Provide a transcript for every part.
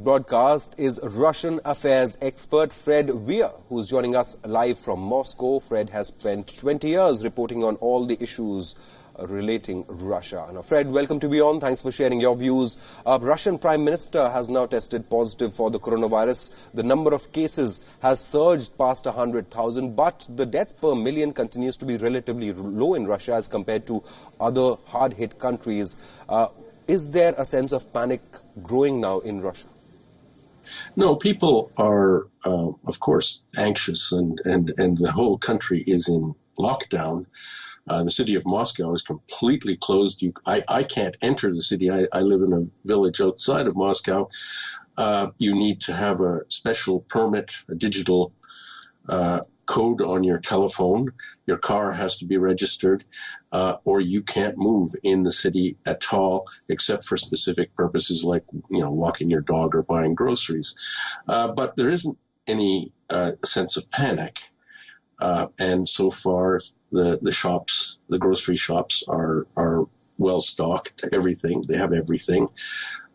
broadcast is Russian affairs expert Fred Weir, who's joining us live from Moscow. Fred has spent 20 years reporting on all the issues relating Russia. Now, Fred, welcome to WION. Thanks for sharing your views. Russian Prime Minister has now tested positive for the coronavirus. The number of cases has surged past 100,000, but the deaths per million continues to be relatively low in Russia as compared to other hard-hit countries. Is there a sense of panic growing now in Russia? No, people are, of course, anxious, and the whole country is in lockdown. The city of Moscow is completely closed. I can't enter the city. I live in a village outside of Moscow. You need to have a special permit, a digital code on your telephone. Your car has to be registered, or you can't move in the city at all, except for specific purposes like, walking your dog or buying groceries. But there isn't any sense of panic. And so far, the shops, the grocery shops are well stocked. Everything, they have everything.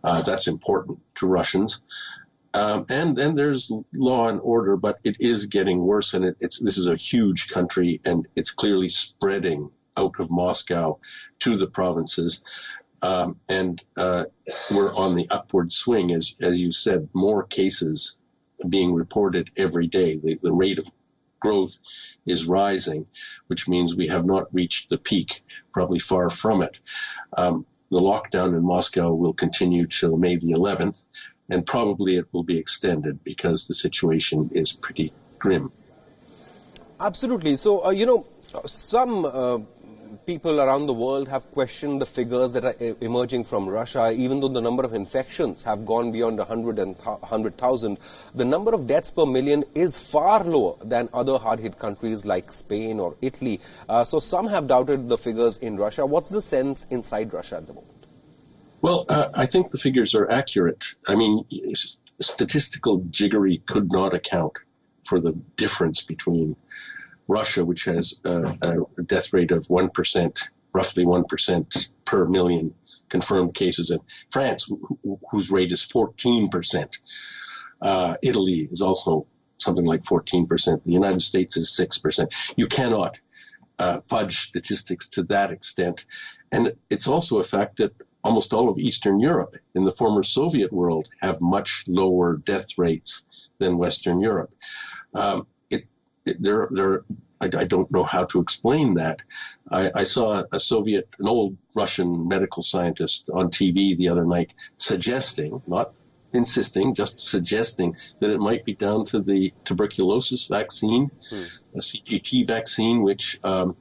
That's important to Russians. And then there's law and order, but it is getting worse, and this is a huge country, and it's clearly spreading out of Moscow to the provinces. And we're on the upward swing, as you said, more cases being reported every day. The rate of growth is rising, which means we have not reached the peak, probably far from it. The lockdown in Moscow will continue till May the 11th, and probably it will be extended because the situation is pretty grim. Absolutely. So, some people around the world have questioned the figures that are emerging from Russia. Even though the number of infections have gone beyond 100,000, the number of deaths per million is far lower than other hard-hit countries like Spain or Italy. So some have doubted the figures in Russia. What's the sense inside Russia at the moment? Well, I think the figures are accurate. I mean, statistical jiggery could not account for the difference between Russia, which has a death rate of 1%, roughly 1% per million confirmed cases, and France, whose rate is 14%. Italy is also something like 14%. The United States is 6%. You cannot fudge statistics to that extent. And it's also a fact that almost all of Eastern Europe in the former Soviet world have much lower death rates than Western Europe. I don't know how to explain that. I saw an old Russian medical scientist on TV the other night suggesting, not insisting, just suggesting that it might be down to the tuberculosis vaccine, a CGT vaccine, which so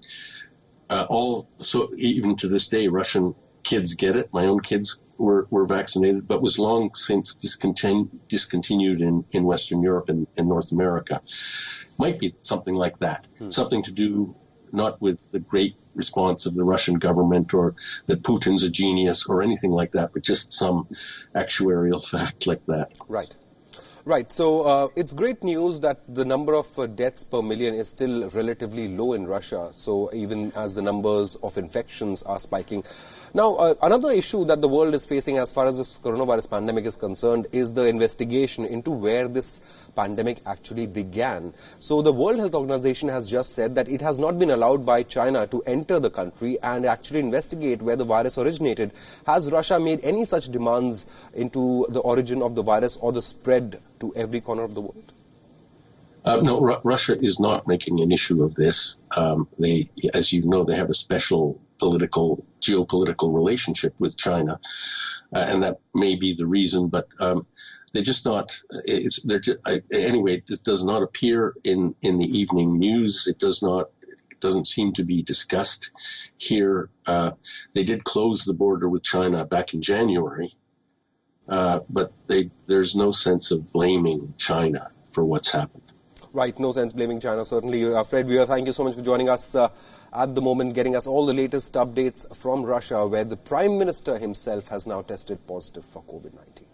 even to this day, Russian kids get it. My own kids were vaccinated, but was long since discontinued in Western Europe and North America. Might be something like that. Something to do not with the great response of the Russian government or that Putin's a genius or anything like that, but just some actuarial fact like that. Right. Right. So it's great news that the number of deaths per million is still relatively low in Russia. So even as the numbers of infections are spiking. Now, another issue that the world is facing as far as this coronavirus pandemic is concerned is the investigation into where this pandemic actually began. So the World Health Organization has just said that it has not been allowed by China to enter the country and actually investigate where the virus originated. Has Russia made any such demands into the origin of the virus or the spread to every corner of the world? No, Russia is not making an issue of this. They, as you know, they have a special geopolitical relationship with China, and that may be the reason. But they're just not. Anyway. It does not appear in the evening news. It doesn't seem to be discussed here. They did close the border with China back in January, but there's no sense of blaming China for what's happened. Right, no sense blaming China, certainly. Fred Weir, thank you so much for joining us at the moment, getting us all the latest updates from Russia, where the Prime Minister himself has now tested positive for COVID-19.